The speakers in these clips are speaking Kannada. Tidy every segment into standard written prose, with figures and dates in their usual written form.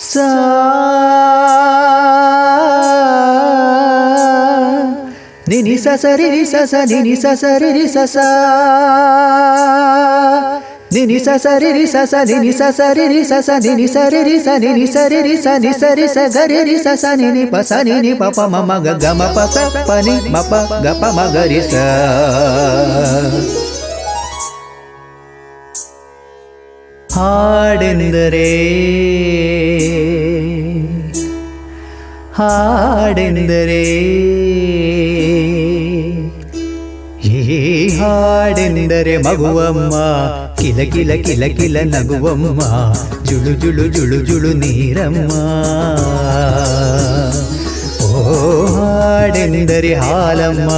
ಸಾ ನಿನಿ ಸ ಸರಿ ರಿ ಸ ಸ ನಿನಿ ಸ ಸರಿ ರಿ ಸ ಸ ನಿನಿ ಸ ಸರಿ ರಿ ಸ ಸ ನಿನಿ ಸ ಸರಿ ರಿ ಸ ಸ ನಿನಿ ಸರಿ ರಿ ಸ ನಿನಿ ಸರಿ ರಿ ಸ ನಿ ಸರಿ ಸ ಗರಿ ರಿ ಸ ಸ ನಿನಿ ಪ ಸ ನಿನಿ ಪ ಪ ಮ ಮ ಗ ಗ ಮ ಪ ಸ ಪ ನಿ ಮ ಪ ಗ ಪ ಮ ಗ ರಿ ಸ. ಹಾಡೆಂದರೆ ಹಾಡೆಂದರೆ ಈ ಹಾಡೆಂದರೆ ಮಗುವಮ್ಮ ಕಿಲ ಕಿಲ ಕಿಲ ಕಿಲ ನಗುವಮ್ಮ ಜುಳು ಜುಳು ಜುಳು ಜುಳು ನೀರಮ್ಮ. ಓ ಹಾಡೆಂದರೆ ಹಾಲಮ್ಮ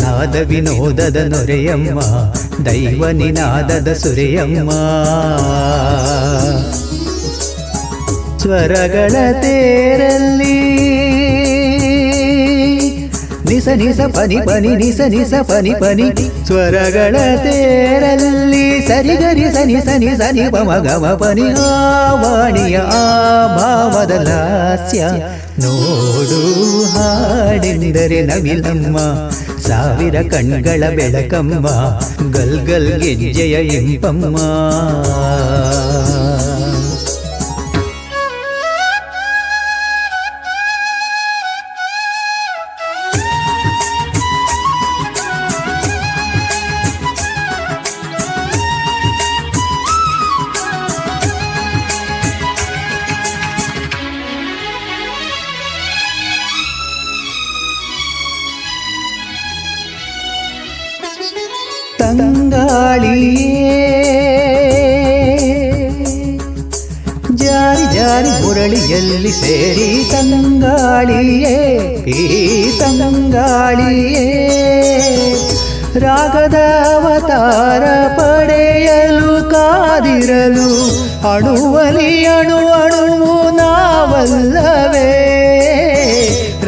ನಾದ ವಿನೋದದ ನೊರೆಯಮ್ಮ ದೈವ ನಿನಾದದ ಸುರೆಯಮ್ಮ. ಸ್ವರಗಳ ತೇರಲ್ಲಿ ನಿಸ ನಿಸ ಪನಿ ಪನಿ ನಿಸ ನಿಸ ಪನಿ ಪನಿ ಸ್ವರಗಳ ತೇರಲ್ಲಿ ಸರಿಗರಿ ಸನಿ ಸನಿ ಸನಿ ಪಮ ಗಮ ಪನಿ ಆವಾಣಿಯ ಆ ಭಾವದ ಲಾಸ್ಯ ನೋಡು. ಹಾಡೆಂದರೆ ನವಿಲಮ್ಮ ಸಾವಿರ ಕಣ್ಗಳ ಬೆಳಕಮ್ಮ ಗಲ್ ಗಲ್ ಗೆಜ್ಜೆಯ ಇಂಪಮ್ಮ. ತಂಗಾಳಿಯೇ ಜಾರಿ ಜಾರಿ ಮುರಳಿಯಲ್ಲಿ ಸೇರಿ ತಂಗಾಳಿಯೇ ಈ ತಂಗಾಳಿಯೇ ರಾಗದ ಅವತಾರ ಪಡೆಯಲು ಕಾದಿರಲು ಅಣುವಲಿ ಅಣು ಅಣುವು ನಾವಲ್ಲವೇ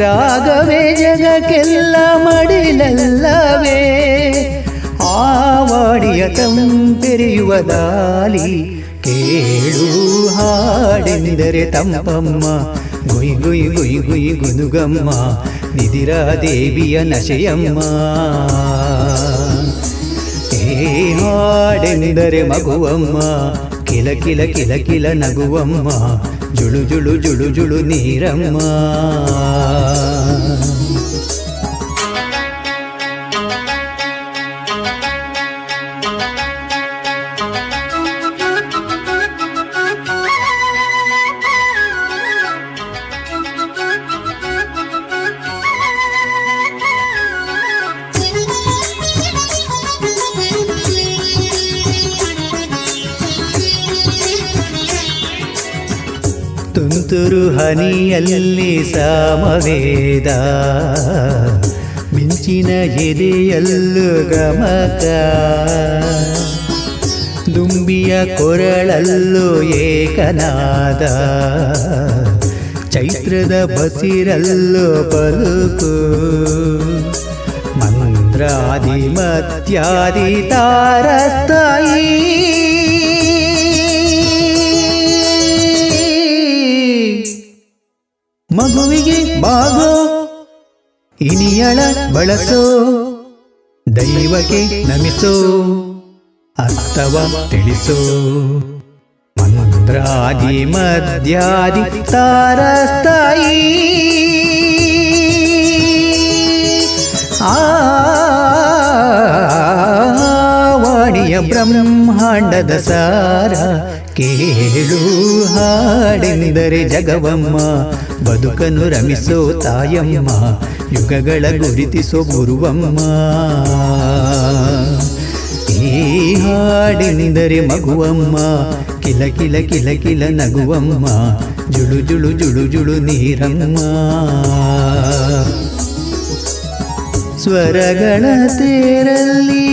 ರಾಗವೇ ಜಗಕ್ಕೆಲ್ಲ ಮಡಿಲಲ್ಲವೇ ಆವಾಡಿಯ ತಂಪೆರೆಯುವ ದಾಲಿ ಕೇಳು. ಹಾಡೆಂದರೆ ತಂಪಮ್ಮ ಗುಯ್ ಗುಯ್ ಗುಯ್ ಗುಯ್ ಗುನುಗಮ್ಮ ನಿದಿರಾ ದೇವಿಯ ನಶೆಯಮ್ಮ. ಏ ಹಾಡೆಂದರೆ ಮಗುವಮ್ಮ ಕಿಲ ಕಿಲ ಕಿಲ ಕಿಲ ನಗುವಮ್ಮ ಜುಳು ಜುಳು ಜುಳು ಜುಳು ನೀರಮ್ಮ. ತುಂತುರು ಹನಿಯಲ್ಲಿ ಸಾಮವೇದ ಮಿಂಚಿನ ಎದೆಯಲ್ಲೂ ಗಮಕ ದುಂಬಿಯ ಕೊರಳಲ್ಲೂ ಏಕನಾದ ಚೈತ್ರದ ಬಸಿರಲ್ಲೂ ಪಲುಕು ಮಂದ್ರಾದಿ ಮತ್ಯಾದಿ ತಾರಸ್ಥಾಯಿ ಮಗುವಿಗೆ ಬಾಗೋ ಇನಿಯಳ ಬಳಸೋ ದೈವಕ್ಕೆ ನಮಿಸೋ ಅರ್ಥವ ತಿಳಿಸೋ ಮಂದ್ರಾದಿ ಮಧ್ಯಾದಿ ತಾರಸ್ಥಾಯಿ ವಾಣಿಯ ಬ್ರಹ್ಮಾಂಡದ ಸಾರ ಕೇಳು. ಹಾಡೆಂದರೆ ಜಗವಮ್ಮ ಬದುಕನ್ನು ರಮಿಸೋ ತಾಯಮ್ಮ ಯುಗಗಳ ಗುರುತಿಸೋ ಗುರುವಮ್ಮ. ಈ ಹಾಡೆಂದರೆ ಮಗುವಮ್ಮ ಕಿಲ ಕಿಲ ಕಿಲ ಕಿಲ ನಗುವಮ್ಮ ಜುಳು ಜುಳು ಜುಳು ಜುಳು ನೀರಮ್ಮ. ಸ್ವರಗಳ ತೇರಲ್ಲಿ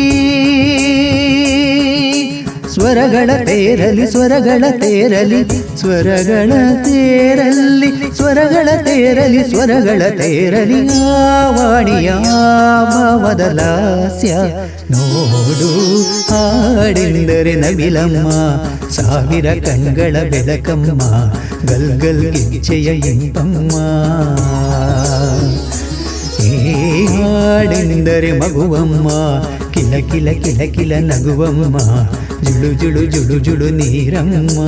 ಸ್ವರಗಳ ತೇರಲಿ ಸ್ವರಗಳ ತೇರಲಿ ಸ್ವರಗಳ ತೇರಲಿ ಸ್ವರಗಳ ತೇರಲಿ ಸ್ವರಗಳ ತೇರಲಿ ಆವಾಣಿಯ ಭಾವದ ಲಾಸ್ಯ ನೋಡು ಹಾಡೆಂದರೆ ನವಿಲಮ್ಮ ಸಾವಿರ ಕಣ್ಗಳ ಬೆಳಕಮ್ಮ ಗಲ್ಗಲ್ ಗಿಚ್ಚೆಯ ಇಂಪಮ್ಮ ಹಾಡೆಂದರೆ ಮಗುವಮ್ಮ ಕಿಲ ಕಿಲ ಕಿಲ ಕಿಲ ನಗುವಮ್ಮ ಜುಳು ಜುಳು ಜುಳು ಜುಳು ನೀರಮ್ಮ